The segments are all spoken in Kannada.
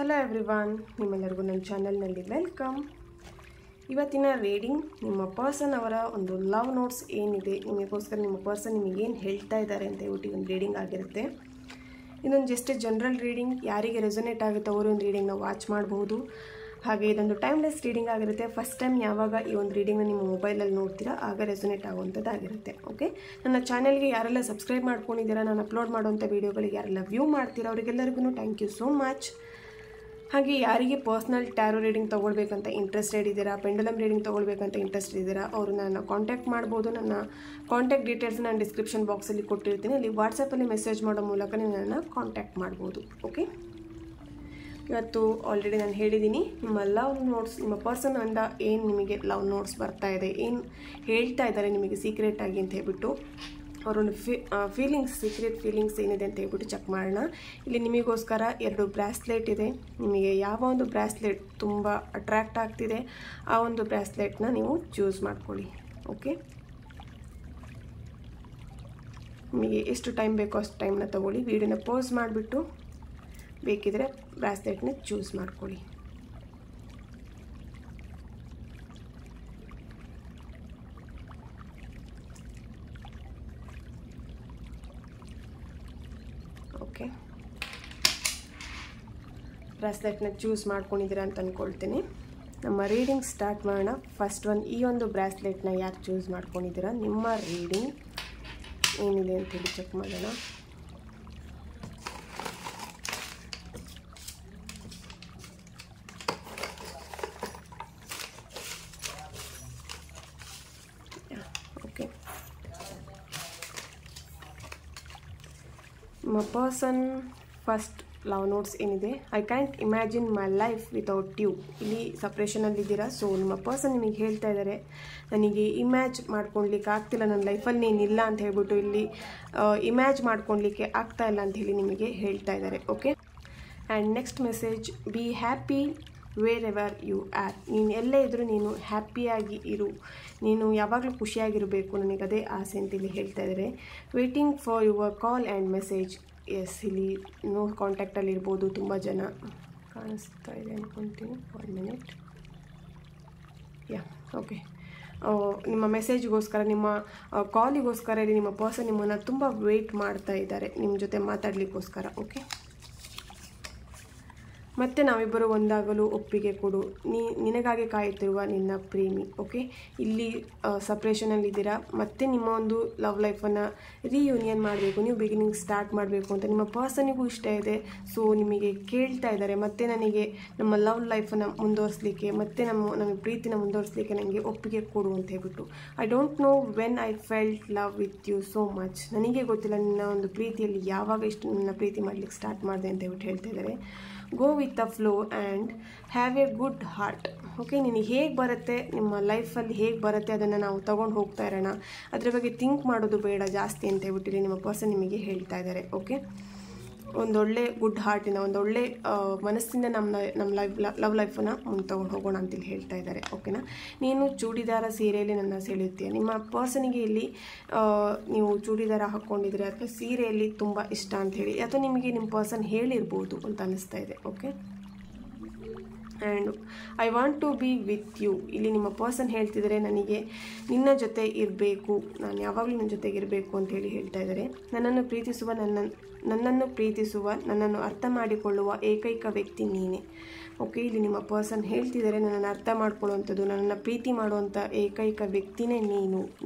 ಹಲೋ ಎವ್ರಿವಾನ್, ನಿಮ್ಮೆಲ್ಲರಿಗೂ ನನ್ನ ಚಾನಲ್ನಲ್ಲಿ ವೆಲ್ಕಮ್. ಇವತ್ತಿನ ರೀಡಿಂಗ್ ನಿಮ್ಮ ಪರ್ಸನ್ ಅವರ ಒಂದು ಲವ್ ನೋಟ್ಸ್ ಏನಿದೆ, ನಿಮಗೋಸ್ಕರ ನಿಮ್ಮ ಪರ್ಸನ್ ನಿಮಗೇನು ಹೇಳ್ತಾ ಇದ್ದಾರೆ ಅಂತ ಹೇಳ್ಬಿಟ್ಟು ಒಂದು ರೀಡಿಂಗ್ ಆಗಿರುತ್ತೆ. ಇದೊಂದು ಜಸ್ಟ್ ಜನರಲ್ ರೀಡಿಂಗ್, ಯಾರಿಗೆ ರೆಸೊನೇಟ್ ಆಗುತ್ತೆ ಅವರು ಒಂದು ರೀಡಿಂಗ್ನ ವಾಚ್ ಮಾಡಬಹುದು. ಹಾಗೆ ಇದೊಂದು ಟೈಮ್ಲೆಸ್ ರೀಡಿಂಗ್ ಆಗಿರುತ್ತೆ. ಫಸ್ಟ್ ಟೈಮ್ ಯಾವಾಗ ಈ ಒಂದು ರೀಡಿಂಗ್ನ ನಿಮ್ಮ ಮೊಬೈಲಲ್ಲಿ ನೋಡ್ತೀರಾ ಆಗ ರೆಸೊನೇಟ್ ಆಗುವಂಥದ್ದಾಗಿರುತ್ತೆ. ಓಕೆ, ನನ್ನ ಚಾನಲ್ಗೆ ಯಾರೆಲ್ಲ ಸಬ್ಸ್ಕ್ರೈಬ್ ಮಾಡ್ಕೊಂಡಿದ್ದೀರಾ, ನಾನು ಅಪ್ಲೋಡ್ ಮಾಡುವಂಥ ವೀಡಿಯೋಗಳಿಗೆ ಯಾರೆಲ್ಲ ವ್ಯೂ ಮಾಡ್ತೀರಾ ಅವರಿಗೆಲ್ಲರಿಗೂ ಥ್ಯಾಂಕ್ ಯು ಸೋ ಮಚ್. ಹಾಗೆ ಯಾರಿಗೆ ಪರ್ಸ್ನಲ್ ಟ್ಯಾರೋ ರೀಡಿಂಗ್ ತೊಗೊಳ್ಬೇಕಂತ ಇಂಟ್ರೆಸ್ಟೆಡ್ ಇದ್ದೀರಾ, ಪೆಂಡುಲಮ್ ರೀಡಿಂಗ್ ತೊಗೊಳ್ಬೇಕಂತ ಇಂಟ್ರೆಸ್ಟ್ ಇದ್ದೀರಾ, ಅವರು ನನ್ನ ಕಾಂಟ್ಯಾಕ್ಟ್ ಮಾಡ್ಬೋದು. ನನ್ನ ಕಾಂಟ್ಯಾಕ್ಟ್ ಡೀಟೇಲ್ಸ್ ನಾನು ಡಿಸ್ಕ್ರಿಪ್ಷನ್ ಬಾಕ್ಸಲ್ಲಿ ಕೊಟ್ಟಿರ್ತೀನಿ, ಅಲ್ಲಿ ವಾಟ್ಸಪ್ಪಲ್ಲಿ ಮೆಸೇಜ್ ಮಾಡೋ ಮೂಲಕ ನೀವು ನನ್ನ ಕಾಂಟ್ಯಾಕ್ಟ್ ಮಾಡ್ಬೋದು. ಓಕೆ, ಇವತ್ತು ಆಲ್ರೆಡಿ ನಾನು ಹೇಳಿದ್ದೀನಿ ನಿಮ್ಮ ಲವ್ ನೋಟ್ಸ್, ನಿಮ್ಮ ಪರ್ಸನ್ ಅಂದ ಏನು ನಿಮಗೆ ಲವ್ ನೋಟ್ಸ್ ಬರ್ತಾ ಇದೆ, ಏನು ಹೇಳ್ತಾ ಇದ್ದಾರೆ ನಿಮಗೆ ಸೀಕ್ರೆಟ್ ಆಗಿ ಅಂತ ಹೇಳ್ಬಿಟ್ಟು ಅವರೊಂದು ಫೀಲಿಂಗ್ಸ್, ಸೀಕ್ರೆಟ್ ಫೀಲಿಂಗ್ಸ್ ಏನಿದೆ ಅಂತ ಹೇಳ್ಬಿಟ್ಟು ಚೆಕ್ ಮಾಡೋಣ. ಇಲ್ಲಿ ನಿಮಗೋಸ್ಕರ 2 ಬ್ರಾಸ್ಲೆಟ್ ಇದೆ. ನಿಮಗೆ ಯಾವ ಒಂದು ಬ್ರಾಸ್ಲೆಟ್ ತುಂಬ ಅಟ್ರ್ಯಾಕ್ಟ್ ಆಗ್ತಿದೆ ಆ ಒಂದು ಬ್ರಾಸ್ಲೆಟ್ನ ನೀವು ಚೂಸ್ ಮಾಡ್ಕೊಳ್ಳಿ. ಓಕೆ, ನಿಮಗೆ ಎಷ್ಟು ಟೈಮ್ ಬೇಕೋ ಅಷ್ಟು ಟೈಮ್ನ ತೊಗೊಳ್ಳಿ. ವಿಡಿಯೋನ ಪೋಸ್ ಮಾಡಿಬಿಟ್ಟು ಬೇಕಿದ್ರೆ ಬ್ರಾಸ್ಲೆಟ್ನ ಚೂಸ್ ಮಾಡ್ಕೊಳ್ಳಿ. ಓಕೆ, ಬ್ರಾಸ್ಲೆಟ್ನ ಚೂಸ್ ಮಾಡ್ಕೊಂಡಿದ್ದೀರಾ ಅಂತ ಅಂದ್ಕೊಳ್ತೀನಿ. ನಮ್ಮ ರೀಡಿಂಗ್ ಸ್ಟಾರ್ಟ್ ಮಾಡೋಣ. ಫಸ್ಟ್ ಈ ಒಂದು ಬ್ರಾಸ್ಲೆಟ್ನ ಯಾರು ಚೂಸ್ ಮಾಡ್ಕೊಂಡಿದ್ದೀರಾ, ನಿಮ್ಮ ರೀಡಿಂಗ್ ಏನಿದೆ ಅಂತೇಳಿ ಚೆಕ್ ಮಾಡೋಣ. ಓಕೆ, ನಿಮ್ಮ ಪರ್ಸನ್ ಫಸ್ಟ್ ಲವ್ ನೋಟ್ಸ್ ಏನಿದೆ, I can't imagine my life without you. ಇಲ್ಲಿ ಸಪ್ರೇಷನಲ್ಲಿದ್ದೀರಾ. ಸೊ ನಿಮ್ಮ ಪರ್ಸನ್ ನಿಮಗೆ ಹೇಳ್ತಾ ಇದ್ದಾರೆ, ನನಗೆ ಇಮ್ಯಾಜ್ ಮಾಡ್ಕೊಳ್ಲಿಕ್ಕೆ ಆಗ್ತಿಲ್ಲ, ನನ್ನ ಲೈಫಲ್ಲಿ ನೀನಿಲ್ಲ ಅಂತ ಹೇಳ್ಬಿಟ್ಟು ಇಲ್ಲಿ ಇಮ್ಯಾಜ್ ಮಾಡ್ಕೊಳ್ಲಿಕ್ಕೆ ಆಗ್ತಾ ಇಲ್ಲ ಅಂತ ಹೇಳಿ ನಿಮಗೆ ಹೇಳ್ತಾ ಇದ್ದಾರೆ. Okay, and next message, be happy wherever you are. ನೀನು ಎಲ್ಲೇ ಇದ್ದರೂ ನೀನು ಹ್ಯಾಪಿಯಾಗಿ ಇರು, ನೀನು ಯಾವಾಗಲೂ ಖುಷಿಯಾಗಿರಬೇಕು, ನನಗೆ ಅದೇ ಆಸೆ ಅಂತ ಇಲ್ಲಿ ಹೇಳ್ತಾ ಇದ್ದಾರೆ. Waiting for your call and message. Yes, ಇಲ್ಲಿ ನೋ ಕಾಂಟ್ಯಾಕ್ಟಲ್ಲಿ ಇರ್ಬೋದು, ತುಂಬ ಜನ ಕಾಣಿಸ್ತಾ ಇದೆ ಅಂದ್ಕೊಳ್ತೀನಿ. 1 ಮಿನಿಟ್. ಓಕೆ, ನಿಮ್ಮ ಮೆಸೇಜ್ಗೋಸ್ಕರ, ನಿಮ್ಮ ಕಾಲಿಗೋಸ್ಕರ ಇಲ್ಲಿ ನಿಮ್ಮ ಪರ್ಸನ್ ನಿಮ್ಮನ್ನು ತುಂಬ ವೆಯ್ಟ್ ಮಾಡ್ತಾ ಇದ್ದಾರೆ, ನಿಮ್ಮ ಜೊತೆ ಮಾತಾಡಲಿಕ್ಕೋಸ್ಕರ. ಓಕೆ, ಮತ್ತೆ ನಾವಿಬ್ಬರು ಒಂದಾಗಲು ಒಪ್ಪಿಗೆ ಕೊಡು, ನಿನಗಾಗಿ ಕಾಯುತ್ತಿರುವ ನಿನ್ನ ಪ್ರೇಮಿ. ಓಕೆ, ಇಲ್ಲಿ ಸಪ್ರೇಷನಲ್ಲಿದ್ದೀರಾ, ಮತ್ತೆ ನಿಮ್ಮ ಒಂದು ಲವ್ ಲೈಫನ್ನು ರಿಯೂನಿಯನ್ ಮಾಡಬೇಕು, ನೀವು ಬಿಗಿನಿಂಗ್ ಸ್ಟಾರ್ಟ್ ಮಾಡಬೇಕು ಅಂತ ನಿಮ್ಮ ಪರ್ಸನಿಗೂ ಇಷ್ಟ ಇದೆ. ಸೊ ನಿಮಗೆ ಕೇಳ್ತಾ ಇದ್ದಾರೆ, ಮತ್ತೆ ನನಗೆ ನಮ್ಮ ಲವ್ ಲೈಫನ್ನು ಮುಂದುವರಿಸಲಿಕ್ಕೆ, ಮತ್ತೆ ನಮ್ಮ ಪ್ರೀತಿನ ಮುಂದುವರಿಸಲಿಕ್ಕೆ ನನಗೆ ಒಪ್ಪಿಗೆ ಕೊಡು ಅಂತ ಹೇಳ್ಬಿಟ್ಟು. I don't know when I felt love with you so much. ನನಗೆ ಗೊತ್ತಿಲ್ಲ ನಿನ್ನ ಒಂದು ಪ್ರೀತಿಯಲ್ಲಿ ಯಾವಾಗ ಇಷ್ಟು ನನ್ನ ಪ್ರೀತಿ ಮಾಡಲಿಕ್ಕೆ ಸ್ಟಾರ್ಟ್ ಮಾಡಿದೆ ಅಂತ ಹೇಳ್ಬಿಟ್ಟು ಹೇಳ್ತಾ ಇದ್ದಾರೆ. Go with the flow and have A good heart. Okay, ನಿನಗೆ ಹೇಗೆ ಬರುತ್ತೆ, ನಿಮ್ಮ ಲೈಫಲ್ಲಿ ಹೇಗೆ ಬರುತ್ತೆ ಅದನ್ನು ನಾವು ತೊಗೊಂಡು ಹೋಗ್ತಾ ಇರೋಣ, ಅದರ ಬಗ್ಗೆ ಥಿಂಕ್ ಮಾಡೋದು ಬೇಡ ಜಾಸ್ತಿ ಅಂತ ಹೇಳ್ಬಿಟ್ಟಿರಿ ನಿಮ್ಮ ಪರ್ಸನ್ ನಿಮಗೆ ಹೇಳ್ತಾ ಇದ್ದಾರೆ. ಓಕೆ, ಒಂದೊಳ್ಳೆ ಗುಡ್ ಹಾರ್ಟಿನ, ಒಂದೊಳ್ಳೆ ಮನಸ್ಸಿಂದ ನಮ್ಮ ಲವ್ ಲೈಫನ್ನು ಮುಂದೆ ತೊಗೊಂಡು ಹೋಗೋಣ ಅಂತೇಳಿ ಹೇಳ್ತಾ ಇದ್ದಾರೆ. ಓಕೆನಾ, ನೀನು ಚೂಡಿದಾರ ಸೀರೆಯಲ್ಲಿ ನನ್ನ ಸೆಳೆಯುತ್ತೀಯ. ನಿಮ್ಮ ಪರ್ಸನಿಗೆ ಇಲ್ಲಿ ನೀವು ಚೂಡಿದಾರ ಹಾಕ್ಕೊಂಡಿದ್ರೆ ಅಥವಾ ಸೀರೆಯಲ್ಲಿ ತುಂಬ ಇಷ್ಟ ಅಂಥೇಳಿ, ಅಥವಾ ನಿಮಗೆ ನಿಮ್ಮ ಪರ್ಸನ್ ಹೇಳಿರ್ಬೋದು ಅಂತ ಅನ್ನಿಸ್ತಾ ಇದೆ. Okay, and I want to be with you. ಇಲ್ಲಿ ನಿಮ್ಮ ಪರ್ಸನ್ ಹೇಳ್ತಿದ್ದಾರೆ, ನನಗೆ ನಿನ್ನ ಜೊತೆ ಇರಬೇಕು, ನಾನು ಯಾವಾಗಲೂ ನನ್ನ ಜೊತೆಗೆ ಇರಬೇಕು ಅಂತೇಳಿ ಹೇಳ್ತಾ ಇದ್ದಾರೆ. ನನ್ನನ್ನು ಪ್ರೀತಿಸುವ, ನನ್ನನ್ನು ಅರ್ಥ ಮಾಡಿಕೊಳ್ಳುವ ಏಕೈಕ ವ್ಯಕ್ತಿ ನೀನೇ. ಓಕೆ, ಇಲ್ಲಿ ನಿಮ್ಮ ಪರ್ಸನ್ ಹೇಳ್ತಿದ್ದಾರೆ, ನನ್ನನ್ನು ಅರ್ಥ ಮಾಡ್ಕೊಳ್ಳುವಂಥದ್ದು, ನನ್ನನ್ನು ಪ್ರೀತಿ ಮಾಡುವಂಥ ಏಕೈಕ ವ್ಯಕ್ತಿನೇ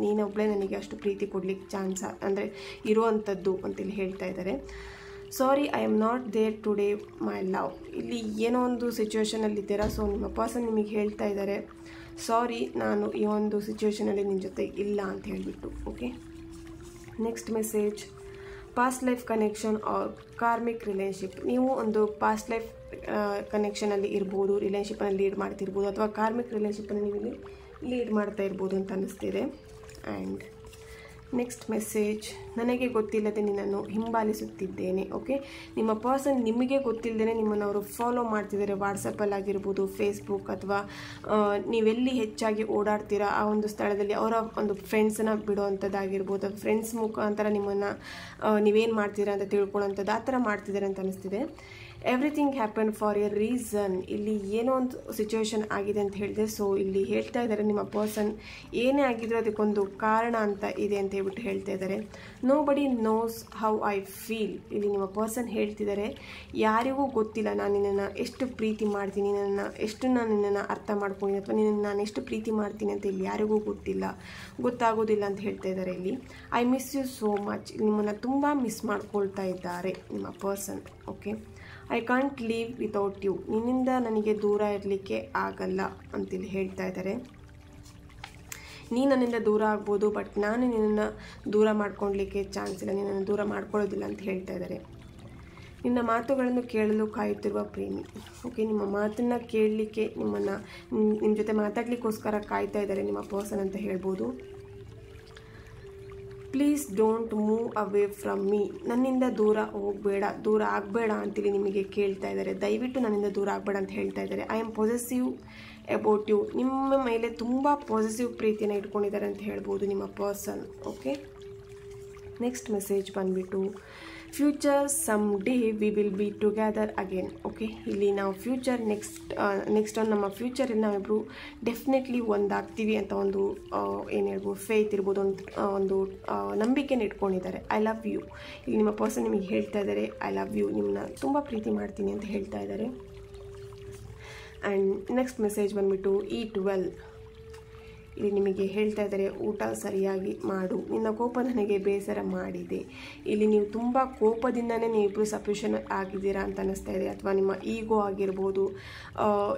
ನೀನೊಬ್ಬಳೇ ನನಗೆ ಅಷ್ಟು ಪ್ರೀತಿ ಕೊಡಲಿಕ್ಕೆ ಚಾನ್ಸ್ ಅಂದರೆ ಇರುವಂಥದ್ದು ಅಂತೇಳಿ ಹೇಳ್ತಾ ಇದ್ದಾರೆ. Sorry I am not there today my love. ಇಲ್ಲಿ ಏನೋ ಒಂದು ಸಿಚುವೇಷನಲ್ಲಿದ್ದೀರಾ. ಸೊ ನಿಮ್ಮ ಪರ್ಸನ್ ನಿಮಗೆ ಹೇಳ್ತಾ ಇದ್ದಾರೆ, ಸಾರಿ ನಾನು ಈ ಒಂದು ಸಿಚುವೇಷನಲ್ಲಿ ನಿನ್ನ ಜೊತೆ ಇಲ್ಲ ಅಂತ ಹೇಳಿಬಿಟ್ಟು. Okay, next message, past life connection or karmic relationship. ನೀವು ಒಂದು ಪಾಸ್ಟ್ ಲೈಫ್ ಕನೆಕ್ಷನಲ್ಲಿ ಇರ್ಬೋದು, ರಿಲೇಷನ್ಶಿಪ್ಪನ್ನು ಲೀಡ್ ಮಾಡ್ತಿರ್ಬೋದು, ಅಥವಾ ಕಾರ್ಮಿಕ್ ರಿಲೇಷನ್ಶಿಪ್ಪನ್ನು ನೀವು ಲೀಡ್ ಮಾಡ್ತಾ ಇರ್ಬೋದು ಅಂತ ಅನ್ನಿಸ್ತಿದೆ. ಆ್ಯಂಡ್ ನೆಕ್ಸ್ಟ್ ಮೆಸೇಜ್, ನನಗೆ ಗೊತ್ತಿಲ್ಲದೆ ನಿನ್ನನ್ನು ಹಿಂಬಾಲಿಸುತ್ತಿದ್ದೇನೆ. ಓಕೆ, ನಿಮ್ಮ ಪರ್ಸನ್ ನಿಮಗೆ ಗೊತ್ತಿಲ್ಲದೇ ನಿಮ್ಮನ್ನು ಅವರು ಫಾಲೋ ಮಾಡ್ತಿದ್ದಾರೆ, ವಾಟ್ಸಪ್ಪಲ್ಲಾಗಿರ್ಬೋದು, ಫೇಸ್ಬುಕ್, ಅಥವಾ ನೀವೆಲ್ಲಿ ಹೆಚ್ಚಾಗಿ ಓಡಾಡ್ತೀರಾ ಆ ಒಂದು ಸ್ಥಳದಲ್ಲಿ ಅವರ ಒಂದು ಫ್ರೆಂಡ್ಸನ್ನು ಬಿಡುವಂಥದ್ದಾಗಿರ್ಬೋದು, ಫ್ರೆಂಡ್ಸ್ ಮುಖಾಂತರ ನಿಮ್ಮನ್ನು ನೀವೇನು ಮಾಡ್ತೀರಾ ಅಂತ ತಿಳ್ಕೊಳ್ಳೋಂಥದ್ದು ಆ ಥರ ಮಾಡ್ತಿದ್ದಾರೆ ಅಂತ ಅನ್ನಿಸ್ತಿದೆ. Everything happen for A reason. ಇಲ್ಲಿ ಏನೋ ಒಂದು ಸಿಚುವೇಶನ್ ಆಗಿದೆ ಅಂತ ಹೇಳಿದೆ. ಸೊ ಇಲ್ಲಿ ಹೇಳ್ತಾ ಇದ್ದಾರೆ ನಿಮ್ಮ ಪರ್ಸನ್ ಏನೇ ಆಗಿದ್ರು ಅದಕ್ಕೊಂದು ಕಾರಣ ಅಂತ ಇದೆ ಅಂತ ಹೇಳ್ಬಿಟ್ಟು ಹೇಳ್ತಾ ಇದ್ದಾರೆ. ನೋ ಬಡಿ ನೋಸ್ ಹೌ ಐ ಫೀಲ್. ಇಲ್ಲಿ ನಿಮ್ಮ ಪರ್ಸನ್ ಹೇಳ್ತಿದ್ದಾರೆ ಯಾರಿಗೂ ಗೊತ್ತಿಲ್ಲ ನಾನು ನಿನ್ನನ್ನು ಎಷ್ಟು ಪ್ರೀತಿ ಮಾಡ್ತೀನಿ, ಎಷ್ಟು ನಾನು ನಿನ್ನನ್ನು ಅರ್ಥ ಮಾಡ್ತೀನಿ ಅಥವಾ ನಾನು ಎಷ್ಟು ಪ್ರೀತಿ ಮಾಡ್ತೀನಿ ಅಂತ ಇಲ್ಲಿ ಯಾರಿಗೂ ಗೊತ್ತಾಗೋದಿಲ್ಲ ಅಂತ ಹೇಳ್ತಾ ಇದ್ದಾರೆ. ಇಲ್ಲಿ I miss you so much. ನಿಮ್ಮನ್ನು ತುಂಬ ಮಿಸ್ ಮಾಡ್ಕೊಳ್ತಾ ಇದ್ದಾರೆ ನಿಮ್ಮ person. Okay, I can't leave without you. ನಿನ್ನಿಂದ ನನಗೆ ದೂರ ಇರಲಿಕ್ಕೆ ಆಗಲ್ಲ ಅಂತೇಳಿ ಹೇಳ್ತಾ ಇದ್ದಾರೆ. ನೀನು ನನ್ನಿಂದ ದೂರ ಆಗ್ಬೋದು, ಬಟ್ ನಾನು ನಿನ್ನನ್ನು ದೂರ ಮಾಡ್ಕೊಳ್ಲಿಕ್ಕೆ ಚಾನ್ಸ್ ಇಲ್ಲ, ನಿನ್ನನ್ನು ದೂರ ಮಾಡ್ಕೊಳ್ಳೋದಿಲ್ಲ ಅಂತ ಹೇಳ್ತಾ ಇದ್ದಾರೆ. ನಿನ್ನ ಮಾತುಗಳನ್ನು ಕೇಳಲು ಕಾಯುತ್ತಿರುವ ಪ್ರೇಮಿ. ಓಕೆ, ನಿಮ್ಮ ಮಾತನ್ನು ಕೇಳಲಿಕ್ಕೆ ನಿಮ್ಮ ಜೊತೆ ಮಾತಾಡಲಿಕ್ಕೋಸ್ಕರ ಕಾಯ್ತಾ ಇದ್ದಾರೆ ನಿಮ್ಮ ಪರ್ಸನ್ ಅಂತ ಹೇಳ್ಬೋದು. Please don't move away from me. ನನ್ನಿಂದ ದೂರ ಆಗಬೇಡ ಅಂತೇಳಿ ನಿಮಗೆ ಕೇಳ್ತಾ ಇದ್ದಾರೆ. ದಯವಿಟ್ಟು ನನ್ನಿಂದ ದೂರ ಆಗಬೇಡ ಅಂತ ಹೇಳ್ತಾ ಇದ್ದಾರೆ. I am possessive about you. ನಿಮ್ಮ ಮೇಲೆ ತುಂಬ ಪಾಸಿಟಿವ್ ಪ್ರೀತಿಯನ್ನು ಇಟ್ಕೊಂಡಿದ್ದಾರೆ ಅಂತ ಹೇಳ್ಬೋದು ನಿಮ್ಮ ಪರ್ಸನ್. ಓಕೆ, ನೆಕ್ಸ್ಟ್ ಮೆಸೇಜ್ ಬಂದುಬಿಟ್ಟು future some day we will be together again. Okay, ಇಲ್ಲಿ ನಾವು ಫ್ಯೂಚರ್ ನೆಕ್ಸ್ಟ್ ನಮ್ಮ ಫ್ಯೂಚರಲ್ಲಿ ನಾವಿಬ್ಬರು ಡೆಫಿನೆಟ್ಲಿ ಒಂದಾಗ್ತೀವಿ ಅಂತ ಒಂದು ಏನು ಹೇಳ್ಬೋದು, ಫೇತ್ ಇರ್ಬೋದು, ಒಂದು ನಂಬಿಕೆನ ಇಟ್ಕೊಂಡಿದ್ದಾರೆ. I love you. ಇಲ್ಲಿ ನಿಮ್ಮ ಪರ್ಸನ್ ನಿಮಗೆ ಹೇಳ್ತಾ ಇದ್ದಾರೆ ಐ ಲವ್ ಯು, ನಿಮ್ಮನ್ನ ತುಂಬ ಪ್ರೀತಿ ಮಾಡ್ತೀನಿ ಅಂತ ಹೇಳ್ತಾ ಇದ್ದಾರೆ. ಆ್ಯಂಡ್ ನೆಕ್ಸ್ಟ್ ಮೆಸೇಜ್ ಬಂದುಬಿಟ್ಟು ಈಟ್ ವೆಲ್. ಇಲ್ಲಿ ನಿಮಗೆ ಹೇಳ್ತಾ ಇದ್ದಾರೆ ಊಟ ಸರಿಯಾಗಿ ಮಾಡು, ನಿನ್ನ ಕೋಪ ನನಗೆ ಬೇಸರ ಮಾಡಿದೆ. ಇಲ್ಲಿ ನೀವು ತುಂಬ ಕೋಪದಿಂದನೇ ನೀವಿಬ್ಬರು ಸಪ್ರೇಷನ್ ಆಗಿದ್ದೀರಾ ಅಂತ ಅನ್ನಿಸ್ತಾ ಇದೆ, ಅಥವಾ ನಿಮ್ಮ ಈಗೋ ಆಗಿರ್ಬೋದು.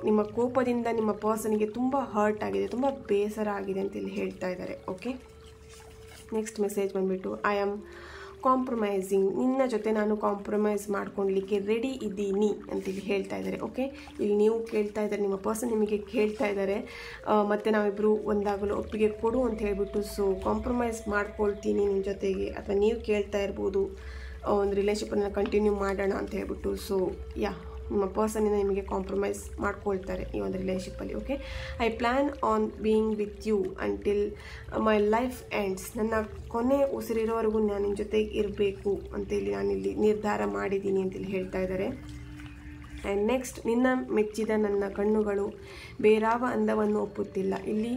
ನಿಮ್ಮ ಕೋಪದಿಂದ ನಿಮ್ಮ ಪರ್ಸನ್ಗೆ ತುಂಬ ಹರ್ಟ್ ಆಗಿದೆ, ತುಂಬ ಬೇಸರ ಆಗಿದೆ ಅಂತ ಇಲ್ಲಿ ಹೇಳ್ತಾ ಇದ್ದಾರೆ. ಓಕೆ, ನೆಕ್ಸ್ಟ್ ಮೆಸೇಜ್ ಬಂದುಬಿಟ್ಟು ಐ ಆಮ್ ಕಾಂಪ್ರಮೈಸಿಂಗ್. ನಿನ್ನ ಜೊತೆ ನಾನು ಕಾಂಪ್ರಮೈಸ್ ಮಾಡ್ಕೊಳ್ಲಿಕ್ಕೆ ರೆಡಿ ಇದ್ದೀನಿ ಅಂತೇಳಿ ಹೇಳ್ತಾ ಇದ್ದಾರೆ. ಓಕೆ, ಇಲ್ಲಿ ನೀವು ಕೇಳ್ತಾ ಇದ್ದಾರೆ, ನಿಮ್ಮ ಪರ್ಸನ್ ನಿಮಗೆ ಕೇಳ್ತಾ ಇದ್ದಾರೆ ಮತ್ತು ನಾವಿಬ್ಬರು ಒಂದಾಗಲು ಒಪ್ಪಿಗೆ ಕೊಡು ಅಂತ ಹೇಳ್ಬಿಟ್ಟು. ಸೊ ಕಾಂಪ್ರಮೈಸ್ ಮಾಡ್ಕೊಳ್ತೀನಿ ನಿಮ್ಮ ಜೊತೆಗೆ, ಅಥವಾ ನೀವು ಕೇಳ್ತಾ ಇರ್ಬೋದು ಒಂದು ರಿಲೇಷನ್ಶಿಪ್ಪನ್ನು ಕಂಟಿನ್ಯೂ ಮಾಡೋಣ ಅಂತ ಹೇಳ್ಬಿಟ್ಟು. ಸೊ ನಿಮ್ಮ ಪರ್ಸನ್ನಿಂದ ನಿಮಗೆ ಕಾಂಪ್ರಮೈಸ್ ಮಾಡ್ಕೊಳ್ತಾರೆ ಈ ಒಂದು ರಿಲೇಷನ್ಶಿಪ್ಪಲ್ಲಿ. Okay, I plan on being with you until my life ends. ನನ್ನ ಕೊನೆ ಉಸಿರಿರೋವರೆಗೂ ನಾನು ನಿಮ್ಮ ಜೊತೆಗೆ ಇರಬೇಕು ಅಂತೇಳಿ ನಾನಿಲ್ಲಿ ನಿರ್ಧಾರ ಮಾಡಿದ್ದೀನಿ ಅಂತೇಳಿ ಹೇಳ್ತಾ ಇದ್ದಾರೆ. ಆ್ಯಂಡ್ ನೆಕ್ಸ್ಟ್ ನಿನ್ನ ಮೆಚ್ಚಿದ ನನ್ನ ಕಣ್ಣುಗಳು ಬೇರಾವ ಅಂದವನ್ನು ಒಪ್ಪುತ್ತಿಲ್ಲ. ಇಲ್ಲಿ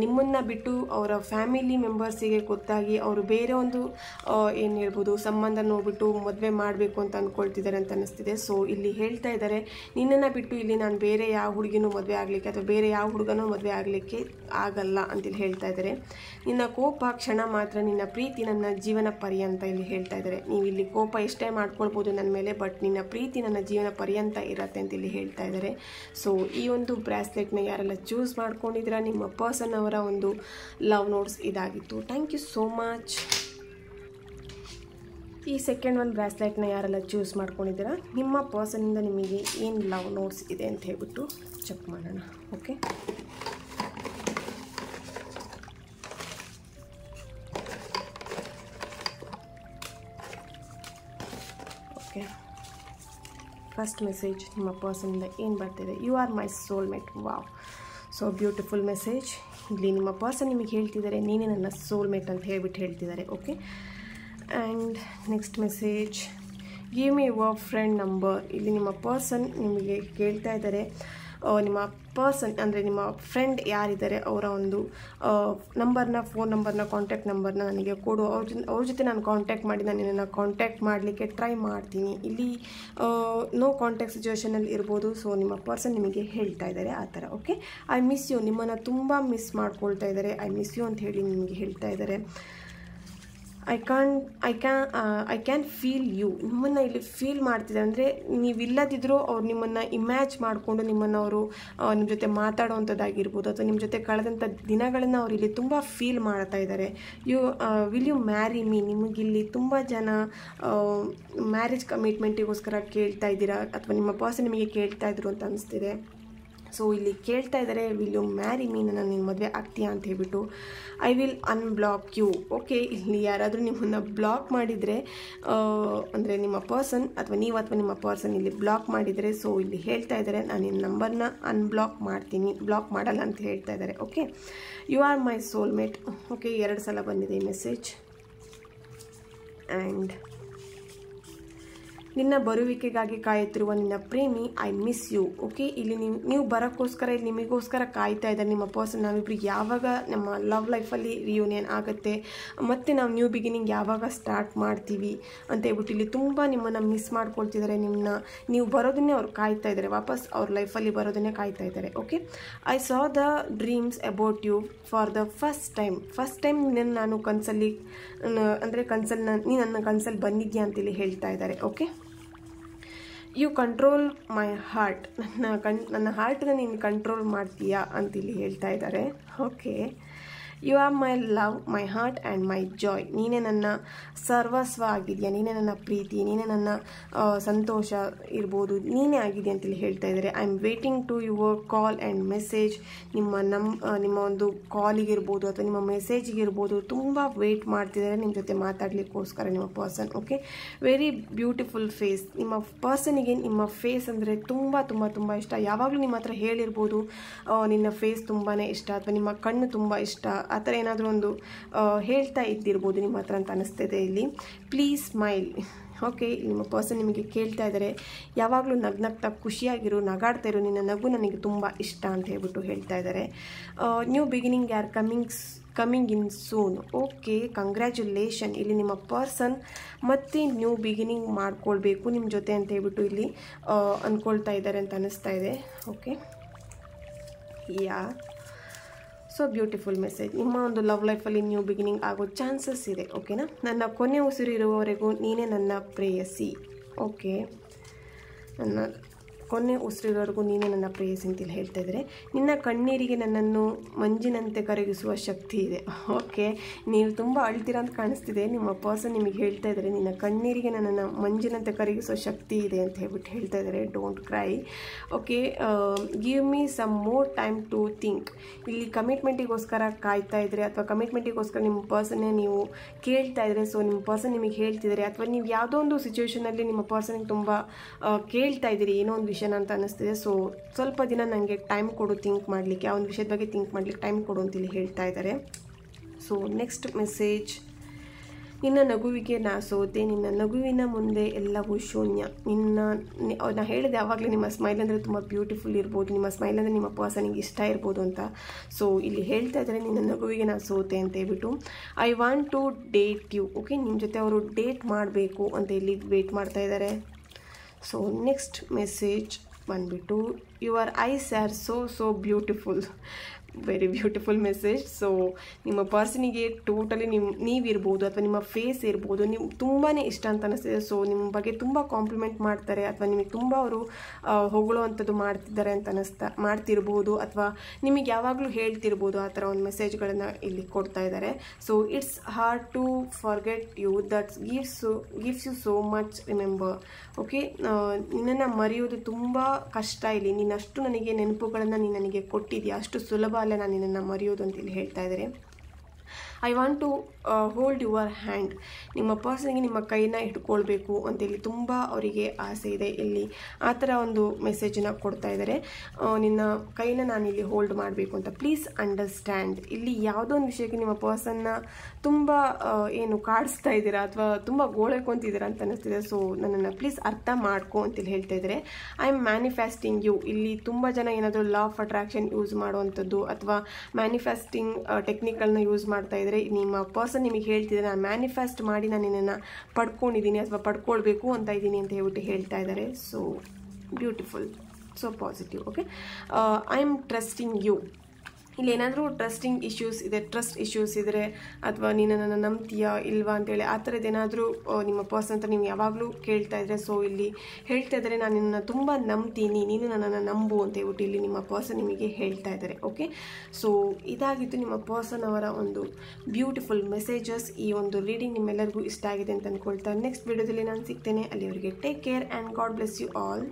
ನಿಮ್ಮನ್ನು ಬಿಟ್ಟು ಅವರ ಫ್ಯಾಮಿಲಿ ಮೆಂಬರ್ಸಿಗೆ ಗೊತ್ತಾಗಿ ಅವರು ಬೇರೆ ಒಂದು ಏನು ಹೇಳ್ಬೋದು ಸಂಬಂಧ ನೋಡ್ಬಿಟ್ಟು ಮದುವೆ ಮಾಡಬೇಕು ಅಂತ ಅಂದ್ಕೊಳ್ತಿದ್ದಾರೆ ಅಂತ ಅನ್ನಿಸ್ತಿದೆ. ಸೊ ಇಲ್ಲಿ ಹೇಳ್ತಾ ಇದ್ದಾರೆ ನಿನ್ನನ್ನು ಬಿಟ್ಟು ಇಲ್ಲಿ ನಾನು ಬೇರೆ ಯಾವ ಹುಡುಗಿನೂ ಮದುವೆ ಆಗಲಿಕ್ಕೆ ಅಥವಾ ಬೇರೆ ಯಾವ ಹುಡುಗನೂ ಮದುವೆ ಆಗಲಿಕ್ಕೆ ಆಗಲ್ಲ ಅಂತೇಳಿ ಹೇಳ್ತಾ ಇದ್ದಾರೆ. ನಿನ್ನ ಕೋಪ ಕ್ಷಣ ಮಾತ್ರ, ನಿನ್ನ ಪ್ರೀತಿ ನನ್ನ ಜೀವನ ಪರ್ಯಂತ ಇಲ್ಲಿ ಹೇಳ್ತಾ ಇದ್ದಾರೆ. ನೀವು ಇಲ್ಲಿ ಕೋಪ ಎಷ್ಟೇ ಮಾಡ್ಕೊಳ್ಬೋದು ನನ್ನ ಮೇಲೆ, ಬಟ್ ನಿನ್ನ ಪ್ರೀತಿ ನನ್ನ ಜೀವನ ಪರ್ಯಂತ ಇರತ್ತೆ ಅಂತ ಇಲ್ಲಿ ಹೇಳ್ತಾ ಇದ್ದಾರೆ. ಸೊ ಈ ಒಂದು ಬ್ರಾಸ್ಲೆಟ್ನ ಯಾರೆಲ್ಲ ಚೂಸ್ ಮಾಡ್ಕೊಂಡಿದ್ದೀರಾ, ನಿಮ್ಮ ಪರ್ಸನ್ ಅವರ ಒಂದು ಲವ್ ನೋಟ್ಸ್ ಇದಾಗಿತ್ತು. Thank you so much. ಈ ಸೆಕೆಂಡ್ ಒಂದು ಬ್ರಾಸ್ಲೆಟ್ನ ಯಾರೆಲ್ಲ ಚೂಸ್ ಮಾಡ್ಕೊಂಡಿದ್ದೀರಾ, ನಿಮ್ಮ ಪರ್ಸನಿಂದ ನಿಮಗೆ ಏನು ಲವ್ ನೋಟ್ಸ್ ಇದೆ ಅಂತ ಹೇಳ್ಬಿಟ್ಟು ಚೆಕ್ ಮಾಡೋಣ. ಓಕೆ, ಓಕೆ, ಫಸ್ಟ್ ಮೆಸೇಜ್ ನಿಮ್ಮ ಪರ್ಸನಿಂದ ಏನು ಬರ್ತಿದೆ, you are my soulmate. Wow, so beautiful message. ಇಲ್ಲಿ ನಿಮ್ಮ ಪರ್ಸನ್ ನಿಮಗೆ ಹೇಳ್ತಿದ್ದಾರೆ ನೀನೇ ನನ್ನ ಸೋಲ್ಮೇಟ್ ಅಂತ ಹೇಳ್ಬಿಟ್ಟು ಹೇಳ್ತಿದ್ದಾರೆ. Okay, and next message give me your friend number. ಇಲ್ಲಿ ನಿಮ್ಮ ಪರ್ಸನ್ ನಿಮಗೆ ಕೇಳ್ತಾ ಇದ್ದಾರೆ ನಿಮ್ಮ ಪರ್ಸನ್ ಅಂದರೆ ನಿಮ್ಮ ಫ್ರೆಂಡ್ ಯಾರಿದ್ದಾರೆ ಅವರ ಒಂದು ಫೋನ್ ನಂಬರ್ನ ಕಾಂಟ್ಯಾಕ್ಟ್ ನಂಬರ್ನ ನನಗೆ ಕೊಡು, ಅವ್ರ ಜೊತೆ ನಾನು ಕಾಂಟ್ಯಾಕ್ಟ್ ಮಾಡಿ ನಾನು ನಿನ್ನನ್ನು ಕಾಂಟ್ಯಾಕ್ಟ್ ಮಾಡಲಿಕ್ಕೆ ಟ್ರೈ ಮಾಡ್ತೀನಿ. ಇಲ್ಲಿ ನೋ ಕಾಂಟ್ಯಾಕ್ಟ್ ಸಿಚುವೇಷನಲ್ಲಿ ಇರ್ಬೋದು. ಸೊ ನಿಮ್ಮ ಪರ್ಸನ್ ನಿಮಗೆ ಹೇಳ್ತಾ ಇದ್ದಾರೆ ಆ ಥರ. ಓಕೆ, ಐ ಮಿಸ್ ಯು, ನಿಮ್ಮನ್ನು ತುಂಬ ಮಿಸ್ ಮಾಡ್ಕೊಳ್ತಾ ಇದ್ದಾರೆ. ಐ ಮಿಸ್ ಯು ಅಂತ ಹೇಳಿ ನಿಮಗೆ ಹೇಳ್ತಾ ಇದ್ದಾರೆ. ಐ ಕ್ಯಾನ್ ಫೀಲ್ ಯು, ನಿಮ್ಮನ್ನು ಇಲ್ಲಿ ಫೀಲ್ ಮಾಡ್ತಿದ್ದಾರೆ. ಅಂದರೆ ನೀವಿಲ್ಲದಿದ್ದರೂ ಅವ್ರು ನಿಮ್ಮನ್ನು ಇಮ್ಯಾಜ್ ಮಾಡಿಕೊಂಡು ನಿಮ್ಮನ್ನು ಅವರು ನಿಮ್ಮ ಜೊತೆ ಮಾತಾಡೋವಂಥದ್ದಾಗಿರ್ಬೋದು, ಅಥವಾ ನಿಮ್ಮ ಜೊತೆ ಕಳೆದಂಥ ದಿನಗಳನ್ನು ಅವ್ರು ಇಲ್ಲಿ ತುಂಬ ಫೀಲ್ ಮಾಡ್ತಾ ಇದ್ದಾರೆ. ವಿಲ್ ಯು ಮ್ಯಾರಿ ಮೀ, ನಿಮಗಿಲ್ಲಿ ತುಂಬ ಜನ ಮ್ಯಾರೇಜ್ ಕಮಿಟ್ಮೆಂಟಿಗೋಸ್ಕರ ಕೇಳ್ತಾ ಇದ್ದೀರಾ, ಅಥವಾ ನಿಮ್ಮ ಪರ್ಸನ್ ನಿಮಗೆ ಕೇಳ್ತಾ ಇದ್ರು ಅಂತ ಅನಿಸ್ತಿದೆ. ಸೊ ಇಲ್ಲಿ ಕೇಳ್ತಾ ಇದ್ದಾರೆ ವಿಲ್ ಯು ಮ್ಯಾರಿ ಮೀ, ನನ್ನ ನೀನು ಮದುವೆ ಆಗ್ತೀಯಾ ಅಂತ ಹೇಳ್ಬಿಟ್ಟು. I will unblock you. Okay, ಇಲ್ಲಿ ಯಾರಾದರೂ ನಿಮ್ಮನ್ನು ಬ್ಲಾಕ್ ಮಾಡಿದರೆ ಅಂದರೆ ನಿಮ್ಮ ಪರ್ಸನ್ ಅಥವಾ ನಿಮ್ಮ ಪರ್ಸನ್ ಇಲ್ಲಿ ಬ್ಲಾಕ್ ಮಾಡಿದರೆ, ಸೊ ಇಲ್ಲಿ ಹೇಳ್ತಾ ಇದ್ದಾರೆ ನಾನು ನಿಮ್ಮ ನಂಬರ್ನ ಅನ್ಬ್ಲಾಕ್ ಮಾಡ್ತೀನಿ, ಬ್ಲಾಕ್ ಮಾಡಲ್ಲ ಅಂತ ಹೇಳ್ತಾ ಇದ್ದಾರೆ. Okay, you are my soulmate. Okay, 2 ಸಲ ಬಂದಿದೆ ಈ ಮೆಸೇಜ್. ಆ್ಯಂಡ್ ನಿನ್ನ ಬರುವಿಕೆಗಾಗಿ ಕಾಯುತ್ತಿರುವ ನಿನ್ನ ಪ್ರೇಮಿ, ಐ ಮಿಸ್ ಯು. ಓಕೆ, ಇಲ್ಲಿ ನೀವು ಬರೋಕ್ಕೋಸ್ಕರ, ಇಲ್ಲಿ ನಿಮಗೋಸ್ಕರ ಕಾಯ್ತಾ ಇದ್ದಾರೆ ನಿಮ್ಮ ಪರ್ಸನ್. ನಾವಿಬ್ರು ಯಾವಾಗ ನಮ್ಮ ಲವ್ ಲೈಫಲ್ಲಿ ರಿಯೂನಿಯನ್ ಆಗುತ್ತೆ, ಮತ್ತು ನಾವು ನ್ಯೂ ಬಿಗಿನಿಂಗ್ ಯಾವಾಗ ಸ್ಟಾರ್ಟ್ ಮಾಡ್ತೀವಿ ಅಂತ ಹೇಳ್ಬಿಟ್ಟು ಇಲ್ಲಿ ತುಂಬ ನಿಮ್ಮನ್ನು ಮಿಸ್ ಮಾಡ್ಕೊಳ್ತಿದ್ದಾರೆ. ನೀವು ಬರೋದನ್ನೇ ಅವ್ರು ಕಾಯ್ತಾ ಇದ್ದಾರೆ, ವಾಪಸ್ ಅವ್ರ ಲೈಫಲ್ಲಿ ಬರೋದನ್ನೇ ಕಾಯ್ತಾ ಇದ್ದಾರೆ. Okay, I saw the dreams about you for the first time ನಾನು ಕನಸಲ್ಲಿ, ಅಂದರೆ ನೀ ನನ್ನ ಕನಸಲ್ಲಿ ಬಂದಿದ್ಯಾ ಅಂತೇಳಿ ಹೇಳ್ತಾ ಇದ್ದಾರೆ. Okay, you control my heart, ನನ್ನ ಹಾರ್ಟ್ನ ನೀನು ಕಂಟ್ರೋಲ್ ಮಾಡ್ತೀಯಾ ಅಂತೇಳಿ ಹೇಳ್ತಾ ಇದ್ದಾರೆ. Okay, you are my love, my heart and my joy. ನೀನೇ ನನ್ನ ಸರ್ವಸ್ವ ಆಗಿದೆಯಾ, ನೀನೇ ನನ್ನ ಪ್ರೀತಿ, ನೀನೇ ನನ್ನ ಸಂತೋಷ ಇರ್ಬೋದು, ನೀನೇ ಆಗಿದೆಯಾ ಅಂತೇಳಿ ಹೇಳ್ತಾ ಇದ್ದಾರೆ. I am waiting to your call and message. ನಿಮ್ಮ ಒಂದು ಕಾಲಿಗಿರ್ಬೋದು ಅಥವಾ ನಿಮ್ಮ ಮೆಸೇಜಿಗಿರ್ಬೋದು ತುಂಬ ವೆಯ್ಟ್ ಮಾಡ್ತಿದ್ದಾರೆ ನಿಮ್ಮ ಜೊತೆ ಮಾತಾಡಲಿಕ್ಕೋಸ್ಕರ ನಿಮ್ಮ person. Okay, very beautiful face. ನಿಮ್ಮ ಪರ್ಸನಿಗೆ ನಿಮ್ಮ ಫೇಸ್ ಅಂದರೆ ತುಂಬ ತುಂಬ ತುಂಬ ಇಷ್ಟ. ಯಾವಾಗಲೂ ನಿಮ್ಮ ಹತ್ರ ಹೇಳಿರ್ಬೋದು ನಿನ್ನ ಫೇಸ್ ತುಂಬಾ ಇಷ್ಟ, ಅಥವಾ ನಿಮ್ಮ ಕಣ್ಣು ತುಂಬ ಇಷ್ಟ, ಆ ಥರ ಏನಾದರೂ ಒಂದು ಹೇಳ್ತಾ ಇದ್ದಿರ್ಬೋದು ನಿಮ್ಮ ಹತ್ರ ಅಂತ ಅನಿಸ್ತಿದೆ ಇಲ್ಲಿ. Please smile. ಓಕೆ, ನಿಮ್ಮ ಪರ್ಸನ್ ನಿಮಗೆ ಕೇಳ್ತಾ ಇದ್ದಾರೆ, ಯಾವಾಗಲೂ ನಗ್ನಗ್ತಾ ಖುಷಿಯಾಗಿರು, ನಗಾಡ್ತಾ ಇರು, ನಿನ್ನ ನಗು ನನಗೆ ತುಂಬ ಇಷ್ಟ ಅಂತ ಹೇಳ್ಬಿಟ್ಟು ಹೇಳ್ತಾ ಇದ್ದಾರೆ. New beginning are coming in soon. Okay, congratulation. ಇಲ್ಲಿ ನಿಮ್ಮ ಪರ್ಸನ್ ಮತ್ತೆ ನ್ಯೂ ಬಿಗಿನಿಂಗ್ ಮಾಡ್ಕೊಳ್ಬೇಕು ನಿಮ್ಮ ಜೊತೆ ಅಂತ ಹೇಳ್ಬಿಟ್ಟು ಇಲ್ಲಿ ಅಂದ್ಕೊಳ್ತಾ ಇದ್ದಾರೆ ಅಂತ ಅನ್ನಿಸ್ತಾ ಇದೆ. ಓಕೆ, ಯಾ, ಸೊ ಬ್ಯೂಟಿಫುಲ್ ಮೆಸೇಜ್. ನಿಮ್ಮ ಒಂದು ಲವ್ ಲೈಫಲ್ಲಿ ನ್ಯೂ ಬಿಗಿನಿಂಗ್ ಆಗೋ ಚಾನ್ಸಸ್ ಇದೆ. ಓಕೆನಾ, ನನ್ನ ಕೊನೆ ಉಸಿರು ಇರುವವರೆಗೂ ನೀನೇ ನನ್ನ ಪ್ರೇಯಸಿ. ಓಕೆ, ನನ್ನ ಕೊನೆ ಉಸಿರಿರೋವರೆಗೂ ನೀನೇ ನನ್ನ ಪ್ರೇಯಸಿ ಅಂತೇಳಿ ಹೇಳ್ತಾ ಇದ್ದಾರೆ. ನಿನ್ನ ಕಣ್ಣೀರಿಗೆ ನನ್ನನ್ನು ಮಂಜಿನಂತೆ ಕರಗಿಸುವ ಶಕ್ತಿ ಇದೆ. ಓಕೆ, ನೀವು ತುಂಬ ಅಳ್ತೀರ ಅಂತ ಕಾಣಿಸ್ತಿದೆ. ನಿಮ್ಮ ಪರ್ಸನ್ ನಿಮಗೆ ಹೇಳ್ತಾ ಇದ್ದಾರೆ, ನಿನ್ನ ಕಣ್ಣೀರಿಗೆ ನನ್ನನ್ನು ಮಂಜಿನಂತೆ ಕರಗಿಸುವ ಶಕ್ತಿ ಇದೆ ಅಂತ ಹೇಳ್ಬಿಟ್ಟು ಹೇಳ್ತಾ ಇದ್ದಾರೆ. Don't cry. Okay, give me some more time to think. ಇಲ್ಲಿ ಕಮಿಟ್ಮೆಂಟಿಗೋಸ್ಕರ ಕಾಯ್ತಾ ಇದ್ರೆ, ಅಥವಾ ಕಮಿಟ್ಮೆಂಟಿಗೋಸ್ಕರ ನಿಮ್ಮ ಪರ್ಸನ್ನೇ ನೀವು ಕೇಳ್ತಾ ಇದ್ರೆ, ಸೊ ನಿಮ್ಮ ಪರ್ಸನ್ ನಿಮಗೆ ಹೇಳ್ತಿದ್ದಾರೆ, ಅಥವಾ ನೀವು ಯಾವುದೋ ಒಂದು ಸಿಚುವೇಷನಲ್ಲಿ ನಿಮ್ಮ ಪರ್ಸನ್ಗೆ ತುಂಬ ಕೇಳ್ತಾ ಇದ್ದೀರಿ ಏನೋ ಒಂದು ವಿಷಯ ಅಂತ ಅನ್ನಿಸ್ತಿದೆ. ಸೊ ಸ್ವಲ್ಪ ದಿನ ನನಗೆ ಟೈಮ್ ಕೊಡು ಥಿಂಕ್ ಮಾಡಲಿಕ್ಕೆ, ಆ ಒಂದು ವಿಷಯದ ಬಗ್ಗೆ ಥಿಂಕ್ ಮಾಡಲಿಕ್ಕೆ ಟೈಮ್ ಕೊಡು ಅಂತೇಳಿ ಹೇಳ್ತಾ ಇದ್ದಾರೆ. ಸೊ ನೆಕ್ಸ್ಟ್ ಮೆಸೇಜ್, ನಿನ್ನ ನಗುವಿಗೆ ನಾ ಸೋತೆ, ನಿನ್ನ ನಗುವಿನ ಮುಂದೆ ಎಲ್ಲವೂ ಶೂನ್ಯ. ನಾ ಹೇಳಿದೆ ಆವಾಗಲೇ ನಿಮ್ಮ ಸ್ಮೈಲ್ ಅಂದರೆ ತುಂಬ ಬ್ಯೂಟಿಫುಲ್ ಇರ್ಬೋದು, ನಿಮ್ಮ ಸ್ಮೈಲ್ ಅಂದರೆ ನಿಮ್ಮ ಪರ್ಸನಿಗೆ ಇಷ್ಟ ಇರ್ಬೋದು ಅಂತ. ಸೊ ಇಲ್ಲಿ ಹೇಳ್ತಾ ಇದ್ದಾರೆ, ನಿನ್ನ ನಗುವಿಗೆ ನಾ ಸೋತೆ ಅಂತ ಹೇಳ್ಬಿಟ್ಟು. I want to date you. Okay, ನಿಮ್ಮ ಜೊತೆ ಅವರು ಡೇಟ್ ಮಾಡಬೇಕು ಅಂತ ಇಲ್ಲಿ ವೇಟ್ ಮಾಡ್ತಾ ಇದ್ದಾರೆ. ಸೊ ನೆಕ್ಸ್ಟ್ ಮೆಸೇಜ್ ಬಂದುಬಿಟ್ಟು, your eyes are so beautiful. Very beautiful message. So ನಿಮ್ಮ ಪರ್ಸನಿಗೆ ಟೋಟಲಿ ನೀವಿರ್ಬೋದು ಅಥವಾ ನಿಮ್ಮ ಫೇಸ್ ಇರ್ಬೋದು, ನೀವು ತುಂಬಾ ಇಷ್ಟ ಅಂತ ಅನಿಸ್ತಿದೆ. ಸೊ ನಿಮ್ಮ ಬಗ್ಗೆ ತುಂಬ ಕಾಂಪ್ಲಿಮೆಂಟ್ ಮಾಡ್ತಾರೆ, ಅಥವಾ ನಿಮಗೆ ತುಂಬ ಅವರು ಹೊಗಳುವಂಥದ್ದು ಮಾಡ್ತಿದ್ದಾರೆ ಅಂತ ಮಾಡ್ತಿರ್ಬೋದು, ಅಥವಾ ನಿಮಗೆ ಯಾವಾಗಲೂ ಹೇಳ್ತಿರ್ಬೋದು. ಆ ಥರ ಒಂದು ಮೆಸೇಜ್ಗಳನ್ನು ಇಲ್ಲಿ ಕೊಡ್ತಾ ಇದ್ದಾರೆ. So it's hard to forget you, that's gives you so much remember. Okay, ನಿನ್ನನ್ನು ಮರೆಯೋದು ತುಂಬ ಕಷ್ಟ. ಇಲ್ಲಿ ನೀನಷ್ಟು ನನಗೆ ನೆನಪುಗಳನ್ನು ನೀನು ನನಗೆ ಕೊಟ್ಟಿದ್ಯಾ, ಅಷ್ಟು ಸುಲಭ ಅಲ್ಲ ನಾನು ನಿನ್ನನ್ನು ಮರೆಯೋದು ಅಂತೇಳಿ ಹೇಳ್ತಾ ಇದ್ದಾರೆ. I want to hold your hand. ನಿಮ್ಮ ಪರ್ಸನ್ಗೆ ನಿಮ್ಮ ಕೈನ ಹಿಡ್ಕೊಳ್ಬೇಕು ಅಂತೇಳಿ ತುಂಬ ಅವರಿಗೆ ಆಸೆ ಇದೆ. ಇಲ್ಲಿ ಆ ಥರ ಒಂದು ಮೆಸೇಜನ್ನು ಕೊಡ್ತಾ ಇದ್ದಾರೆ, ನಿನ್ನ ಕೈನ ನಾನಿಲ್ಲಿ ಹೋಲ್ಡ್ ಮಾಡಬೇಕು ಅಂತ. Please understand. ಇಲ್ಲಿ ಯಾವುದೋ ಒಂದು ವಿಷಯಕ್ಕೆ ನಿಮ್ಮ ಪರ್ಸನ್ನ ತುಂಬ ಏನು ಕಾಡಿಸ್ತಾ ಇದ್ದೀರಾ ಅಥವಾ ತುಂಬ ಗೋಳೈಕೊಂತಿದ್ದೀರಾ ಅಂತ ಅನ್ನಿಸ್ತಿದೆ. ಸೊ ನನ್ನನ್ನು ಪ್ಲೀಸ್ ಅರ್ಥ ಮಾಡ್ಕೊ ಅಂತೇಳಿ ಹೇಳ್ತಾ ಇದ್ದಾರೆ. I am manifesting you. ಇಲ್ಲಿ ತುಂಬ ಜನ ಏನಾದರೂ ಲಾ ಆಫ್ ಅಟ್ರಾಕ್ಷನ್ ಯೂಸ್ ಮಾಡುವಂಥದ್ದು ಅಥವಾ ಮ್ಯಾನಿಫೆಸ್ಟಿಂಗ್ ಟೆಕ್ನಿಕಲ್ನ ಯೂಸ್ ಮಾಡ್ತಾ ಇದ್ದಾರೆ. ನಿಮ್ಮ ಪರ್ಸನ್ ನಿಮಗೆ ಹೇಳ್ತಿದ್ದಾರೆ, ನಾನು ಮ್ಯಾನಿಫೆಸ್ಟ್ ಮಾಡಿ ನಾನು ನಿನ್ನನ್ನು ಪಡ್ಕೊಂಡಿದ್ದೀನಿ ಅಥವಾ ಪಡ್ಕೊಳ್ಬೇಕು ಅಂತ ಇದ್ದೀನಿ ಅಂತ ಹೇಳ್ಬಿಟ್ಟು ಹೇಳ್ತಾ ಇದ್ದಾರೆ. So beautiful, so positive. Okay, I am trusting you. ಇಲ್ಲಿ ಏನಾದರೂ ಟ್ರಸ್ಟ್ ಇಶ್ಯೂಸ್ ಇದ್ದರೆ, ಅಥವಾ ನೀನು ನನ್ನ ನಂಬ್ತೀಯಾ ಇಲ್ವಾ ಅಂತೇಳಿ ಆ ಥರದ್ದೇನಾದರೂ ನಿಮ್ಮ ಪರ್ಸನ್ ಅಂತ ನೀವು ಯಾವಾಗಲೂ ಕೇಳ್ತಾ ಇದ್ರೆ, ಸೊ ಇಲ್ಲಿ ಹೇಳ್ತಾ ಇದ್ದಾರೆ, ನಾನು ನಿನ್ನನ್ನು ತುಂಬ ನಂಬ್ತೀನಿ, ನೀನು ನನ್ನನ್ನು ನಂಬು ಅಂತ ಹೇಳ್ಬಿಟ್ಟು ಇಲ್ಲಿ ನಿಮ್ಮ ಪರ್ಸನ್ ನಿಮಗೆ ಹೇಳ್ತಾ ಇದ್ದಾರೆ. ಓಕೆ, ಸೊ ಇದಾಗಿತ್ತು ನಿಮ್ಮ ಪರ್ಸನ್ ಅವರ ಒಂದು ಬ್ಯೂಟಿಫುಲ್ ಮೆಸೇಜಸ್. ಈ ಒಂದು ರೀಡಿಂಗ್ ನಿಮ್ಮೆಲ್ಲರಿಗೂ ಇಷ್ಟ ಆಗಿದೆ ಅಂತ ಅಂದ್ಕೊಳ್ತಾ ನೆಕ್ಸ್ಟ್ ವಿಡಿಯೋದಲ್ಲಿ ನಾನು ಸಿಗ್ತೇನೆ. ಅಲ್ಲಿವರೆಗೆ take care and God bless you all.